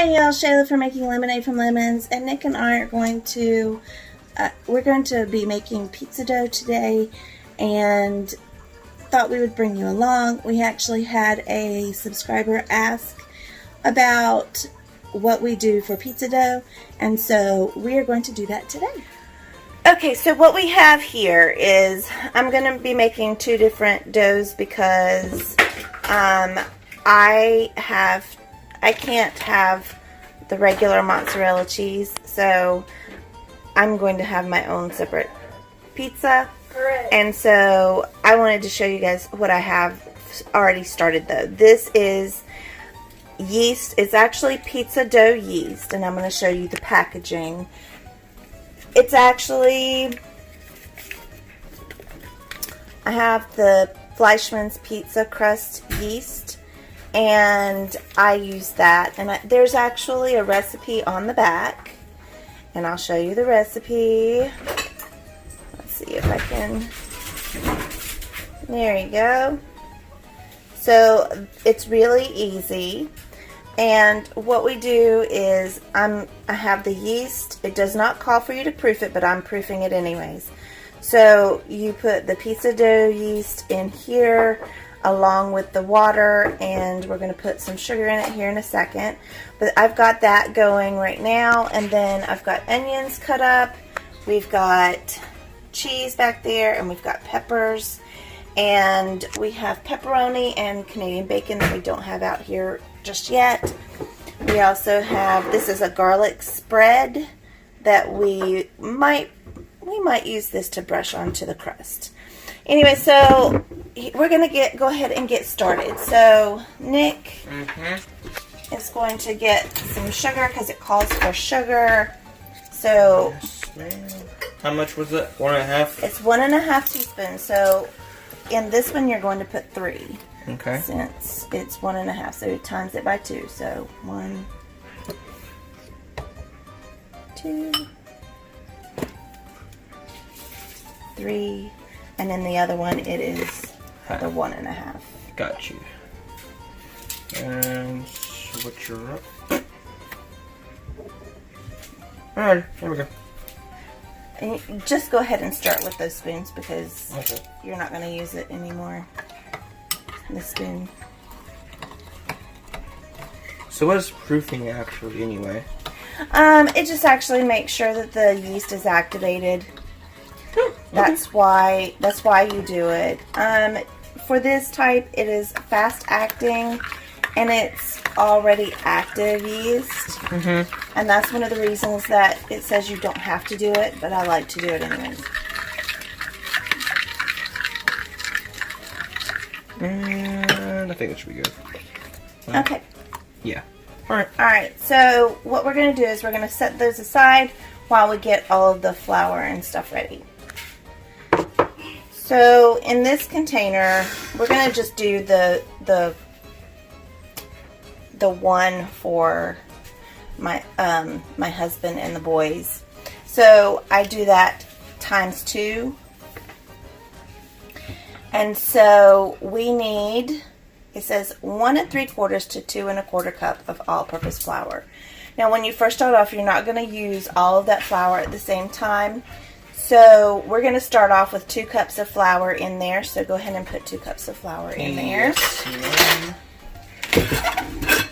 Hey y'all, Shayla from Making Lemonade from Lemons, and Nick and I are going to, we're going to be making pizza dough today, and thought we would bring you along. We actually had a subscriber ask about what we do for pizza dough, and so we are going to do that today. Okay, so what we have here is, I'm going to be making two different doughs because I can't have the regular mozzarella cheese, so I'm going to have my own separate pizza. Correct. And so I wanted to show you guys what I have already started though. This is yeast. It's actually pizza dough yeast, and I'm going to show you the packaging. It's actually, I have the Fleischmann's pizza crust yeast, and I use that, and there's actually a recipe on the back, and I'll show you the recipe. Let's see if I can, there you go. So it's really easy, and what we do is I have the yeast. It does not call for you to proof it, but I'm proofing it anyways. So you put the pizza dough yeast in here along with the water, and we're going to put some sugar in it here in a second. But I've got that going right now, and then I've got onions cut up. We've got cheese back there, and we've got peppers, and we have pepperoni and Canadian bacon that we don't have out here just yet. We also have, this is a garlic spread that we might use this to brush onto the crust. Anyway, so we're going to go ahead and get started. So Nick is going to get some sugar because it calls for sugar. So yes, how much was it? 1.5? It's 1.5 teaspoons. So in this one, you're going to put 3. Okay. Since it's 1.5, so times it by 2. So 1, 2, 3, and then the other one, it is the 1.5. Got you. And switch her up. Alright, here we go. And just go ahead and start with those spoons because okay, you're not going to use it anymore. The spoon. So what is proofing actually anyway? It just actually makes sure that the yeast is activated. That's why you do it. For this type, it is fast acting, and it's already active yeast. And that's one of the reasons that it says you don't have to do it, but I like to do it anyways. And I think it should be good. Okay. Yeah. Alright. Alright, so what we're going to do is we're going to set those aside while we get all of the flour and stuff ready. So in this container, we're going to just do the one for my my husband and the boys. So I do that times 2. And so we need, it says 1 3/4 to 2 1/4 cup of all-purpose flour. Now when you first start off, you're not going to use all of that flour at the same time. So we're going to start off with 2 cups of flour in there. So go ahead and put 2 cups of flour in there. Yes,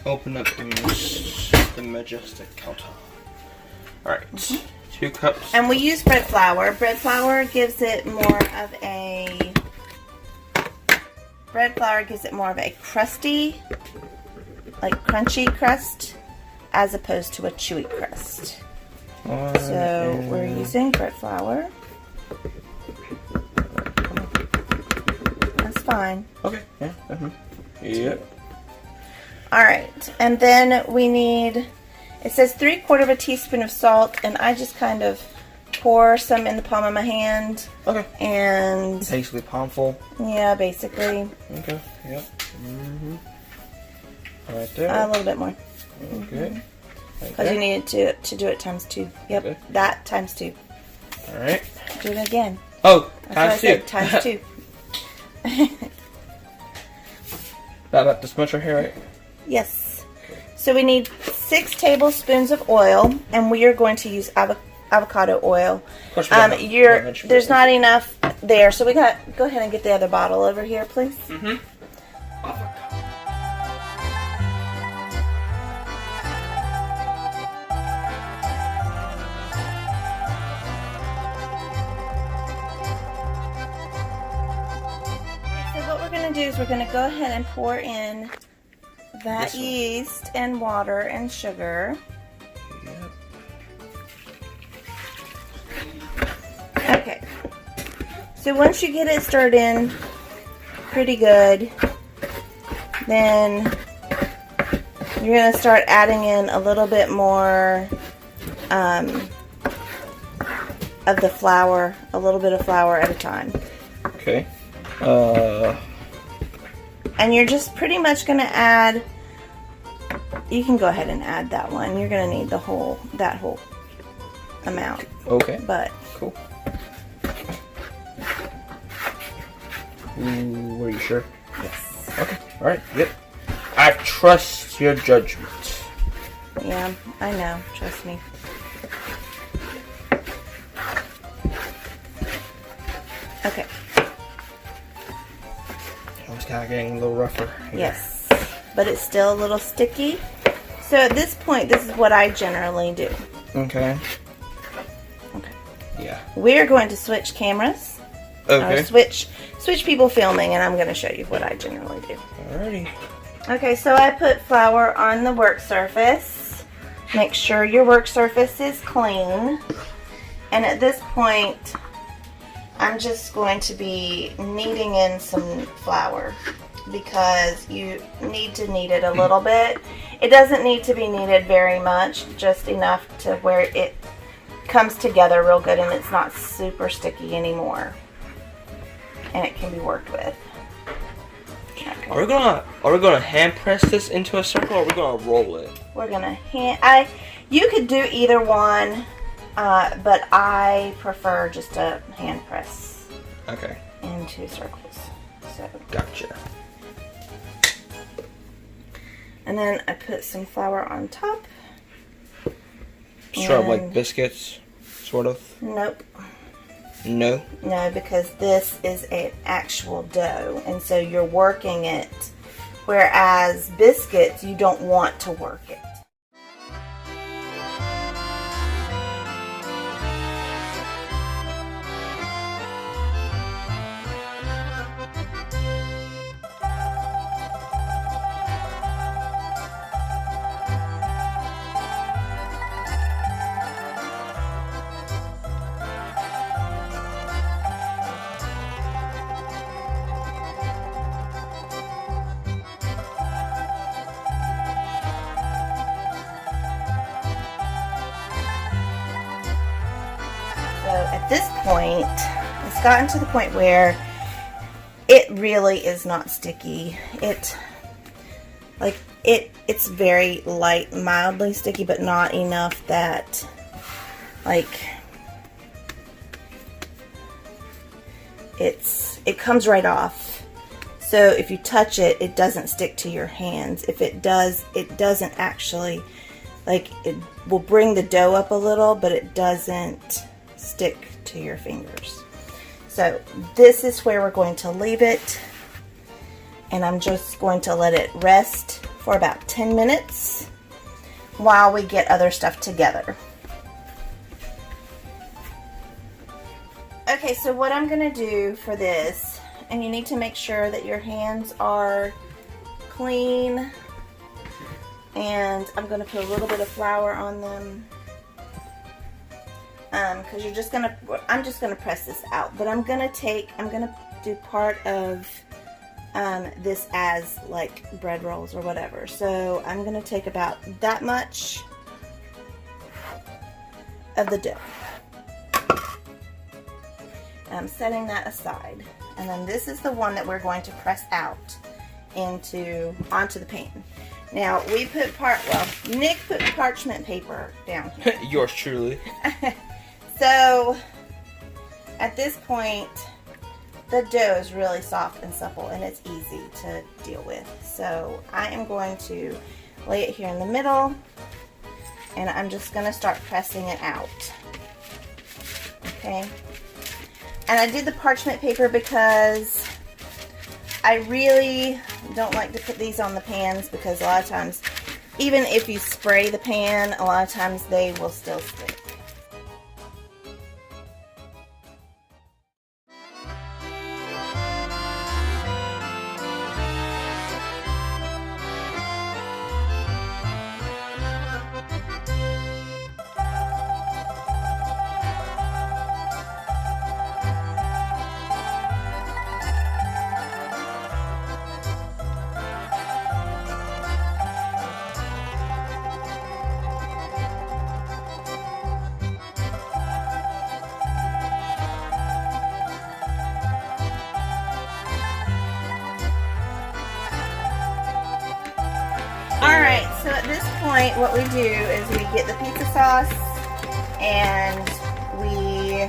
open up the majestic counter. Alright, 2 cups. And we use bread flour. Bread flour gives it more of a crusty, like crunchy crust, as opposed to a chewy crust. So we're using bread flour. That's fine. Okay. Yeah. Yep. Alright, and then we need, it says 3/4 teaspoon of salt, and I just kind of pour some in the palm of my hand. Okay. And basically palmful. Yeah, basically. Okay. Yep. Right there. A little bit more. Okay. Because you need it to do it times 2. Yep. Okay. That times 2. All right. Do it again. Oh, times 2. Times 2. About this much right here, right? Yes. So we need 6 tablespoons of oil, and we are going to use avocado oil. There's not enough there, so go ahead and get the other bottle over here, please. Mm-hmm. So what we're going to do is we're going to go ahead and pour in that yeast and water and sugar. Yep. Okay. So once you get it stirred in pretty good, then you're going to start adding in a little bit more of the flour, a little bit of flour at a time. Okay. And you're just pretty much going to add, you can go ahead and add that one. You're going to need that whole amount. Okay. But cool. Ooh, are you sure? yes. Okay. All right. Yep. I trust your judgment. Yeah, I know. Trust me. Okay. It's kind of getting a little rougher. Yes, but it's still a little sticky. So at this point, this is what I generally do. Okay. Okay. Yeah. We're going to switch cameras. Okay. Or switch people filming, and I'm going to show you what I generally do. Alrighty. Okay, so I put flour on the work surface. Make sure your work surface is clean. And at this point, I'm just going to be kneading in some flour because you need to knead it a little bit. It doesn't need to be kneaded very much, just enough to where it comes together real good and it's not super sticky anymore. And it can be worked with. Okay. Are we gonna hand press this into a circle, or are we gonna roll it? We're gonna you could do either one, but I prefer just a hand press. Okay. Into circles. So. Gotcha. And then I put some flour on top. Sort of like biscuits, sort of. Nope. No? No, because this is an actual dough, and so you're working it, whereas biscuits, you don't want to work it. So at this point, it's gotten to the point where it really is not sticky. It's very light, mildly sticky, but not enough that it comes right off. So if you touch it, it doesn't stick to your hands. If it does, it doesn't actually, it will bring the dough up a little, but it doesn't stick to your fingers. So this is where we're going to leave it, and I'm just going to let it rest for about 10 minutes while we get other stuff together. Okay, so what I'm going to do for this, and you need to make sure that your hands are clean, and I'm going to put a little bit of flour on them. Because I'm just gonna press this out, but I'm gonna do part of this as like bread rolls or whatever. So I'm gonna take about that much of the dough. I'm setting that aside, and then this is the one that we're going to press out onto the pan. Now we put Nick put parchment paper down here. Yours truly. So, at this point, the dough is really soft and supple, and it's easy to deal with. So, I am going to lay it here in the middle, and I'm just going to start pressing it out. Okay. And I did the parchment paper because I really don't like to put these on the pans, because a lot of times, even if you spray the pan, a lot of times they will still stick. Alright, so at this point what we do is we get the pizza sauce and we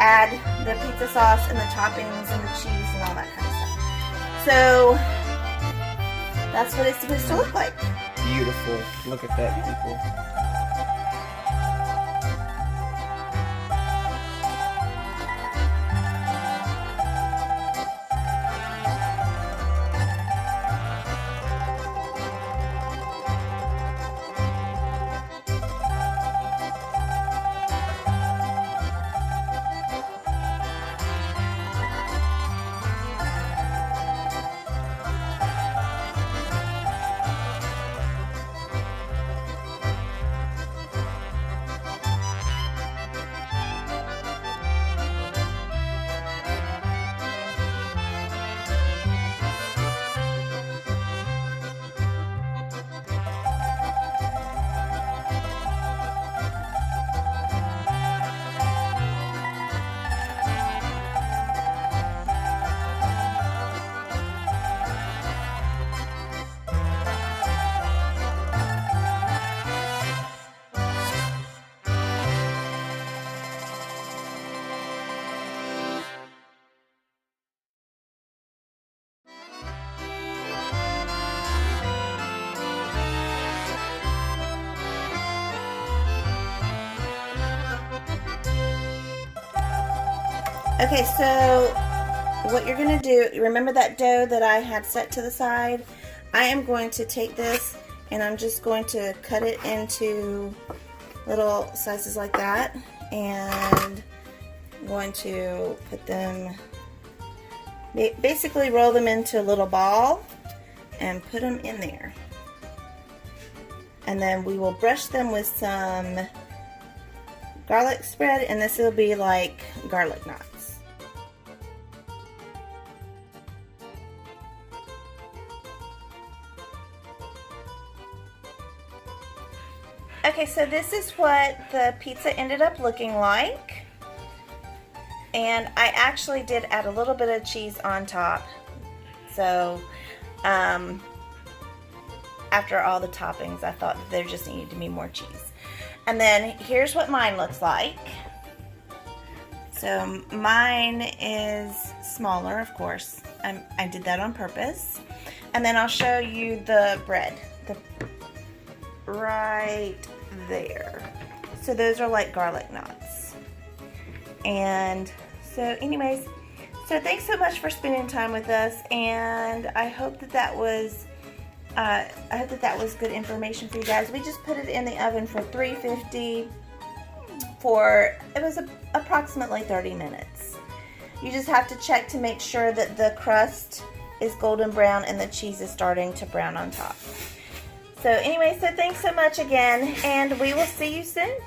add the pizza sauce and the toppings and the cheese and all that kind of stuff. So that's what it's supposed to look like. Beautiful. Look at that, people. Okay, so what you're going to do, remember that dough that I had set to the side? I am going to take this and I'm just going to cut it into little slices like that, and I'm going to put them, basically roll them into a little ball and put them in there. And then we will brush them with some garlic spread, and this will be like garlic knots. Okay, so this is what the pizza ended up looking like. And I actually did add a little bit of cheese on top. So, after all the toppings, I thought that there just needed to be more cheese. And then here's what mine looks like. So mine is smaller, of course. I did that on purpose. And then I'll show you the bread. Right there. So those are like garlic knots. And so anyways, so thanks so much for spending time with us, and I hope that that was good information for you guys. We just put it in the oven for 350 for, it was approximately 30 minutes. You just have to check to make sure that the crust is golden brown and the cheese is starting to brown on top. So anyway, so thanks so much again, and we will see you soon.